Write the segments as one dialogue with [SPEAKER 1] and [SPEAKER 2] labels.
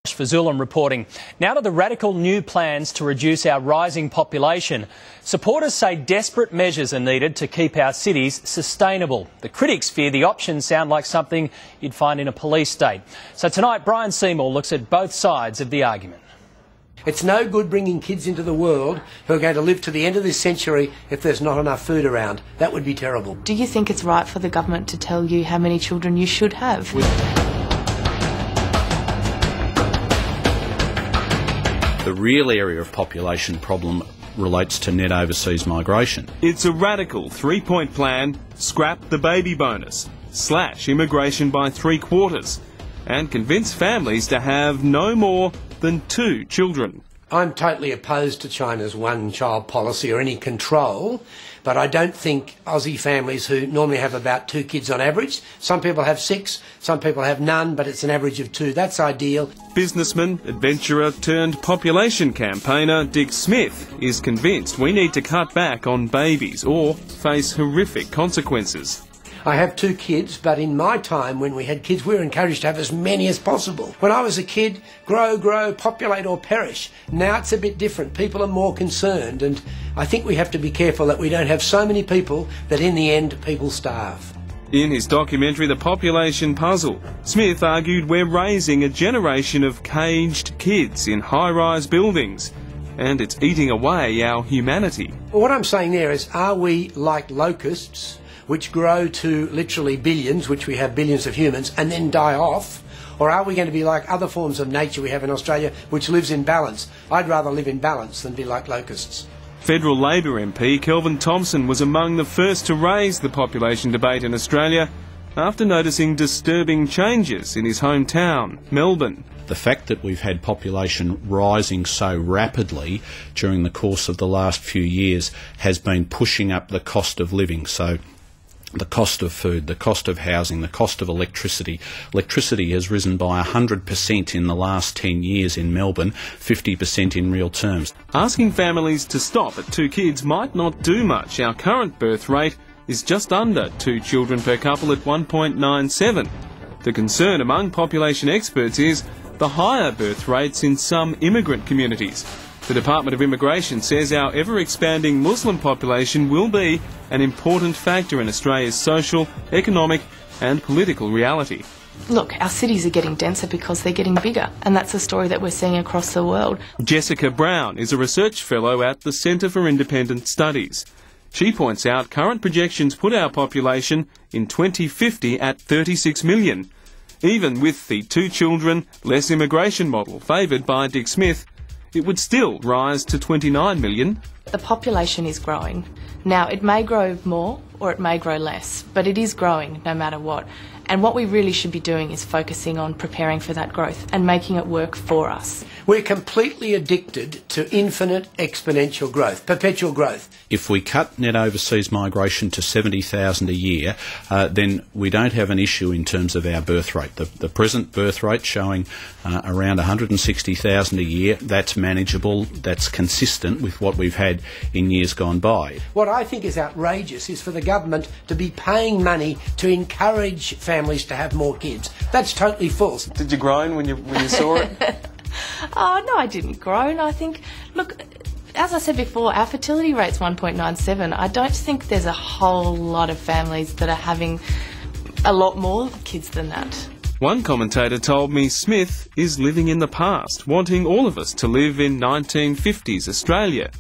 [SPEAKER 1] For Zulam reporting. Now to the radical new plans to reduce our rising population. Supporters say desperate measures are needed to keep our cities sustainable. The critics fear the options sound like something you'd find in a police state. So tonight, Brian Seymour looks at both sides of the argument.
[SPEAKER 2] It's no good bringing kids into the world who are going to live to the end of this century if there's not enough food around. That would be terrible.
[SPEAKER 3] Do you think it's right for the government to tell you how many children you should have?
[SPEAKER 4] The real area of population problem relates to net overseas migration.
[SPEAKER 5] It's a radical three-point plan: scrap the baby bonus, slash immigration by 3/4, and convince families to have no more than 2 children.
[SPEAKER 2] I'm totally opposed to China's one-child policy or any control, but I don't think Aussie families who normally have about 2 kids on average, some people have 6, some people have none, but it's an average of 2. That's ideal.
[SPEAKER 5] Businessman, adventurer turned population campaigner Dick Smith is convinced we need to cut back on babies or face horrific consequences.
[SPEAKER 2] I have 2 kids, but in my time when we had kids, we were encouraged to have as many as possible. When I was a kid, grow, populate or perish. Now it's a bit different. People are more concerned, and I think we have to be careful that we don't have so many people that in the end people starve.
[SPEAKER 5] In his documentary The Population Puzzle, Smith argued we're raising a generation of caged kids in high-rise buildings, and it's eating away our humanity.
[SPEAKER 2] Well, what I'm saying there is, are we like locusts, which grow to literally billions, which we have billions of humans, and then die off? Or are we going to be like other forms of nature we have in Australia, which lives in balance? I'd rather live in balance than be like locusts.
[SPEAKER 5] Federal Labor MP Kelvin Thomson was among the first to raise the population debate in Australia after noticing disturbing changes in his hometown, Melbourne.
[SPEAKER 4] The fact that we've had population rising so rapidly during the course of the last few years has been pushing up the cost of living. So the cost of food, the cost of housing, the cost of electricity. Electricity has risen by 100% in the last 10 years in Melbourne, 50% in real terms.
[SPEAKER 5] Asking families to stop at 2 kids might not do much. Our current birth rate is just under 2 children per couple at 1.97. The concern among population experts is the higher birth rates in some immigrant communities. The Department of Immigration says our ever-expanding Muslim population will be an important factor in Australia's social, economic and political reality.
[SPEAKER 3] Look, our cities are getting denser because they're getting bigger, and that's a story that we're seeing across the world.
[SPEAKER 5] Jessica Brown is a research fellow at the Centre for Independent Studies. She points out current projections put our population in 2050 at 36 million. Even with the 2 children, less immigration model favoured by Dick Smith, it would still rise to 29 million.
[SPEAKER 3] The population is growing. Now, it may grow more or it may grow less, but it is growing no matter what. And what we really should be doing is focusing on preparing for that growth and making it work for us.
[SPEAKER 2] We're completely addicted to infinite exponential growth, perpetual growth.
[SPEAKER 4] If we cut net overseas migration to 70,000 a year, then we don't have an issue in terms of our birth rate. The present birth rate showing around 160,000 a year, that's manageable, that's consistent with what we've had in years gone by.
[SPEAKER 2] What I think is outrageous is for the government to be paying money to encourage families to have more kids. That's totally false.
[SPEAKER 5] Did you groan when you saw it?
[SPEAKER 3] Oh, no, I didn't groan. I think, look, as I said before, our fertility rate's 1.97. I don't think there's a whole lot of families that are having a lot more kids than that.
[SPEAKER 5] One commentator told me Smith is living in the past, wanting all of us to live in 1950s Australia.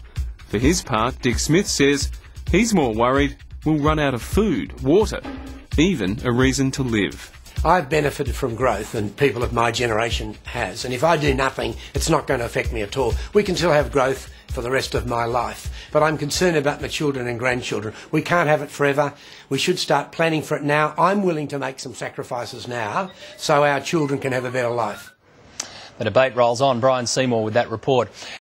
[SPEAKER 5] For his part, Dick Smith says he's more worried we'll run out of food, water, even a reason to live.
[SPEAKER 2] I've benefited from growth, and people of my generation has, and if I do nothing, it's not going to affect me at all. We can still have growth for the rest of my life, but I'm concerned about my children and grandchildren. We can't have it forever. We should start planning for it now. I'm willing to make some sacrifices now so our children can have a better life.
[SPEAKER 1] The debate rolls on. Brian Seymour with that report.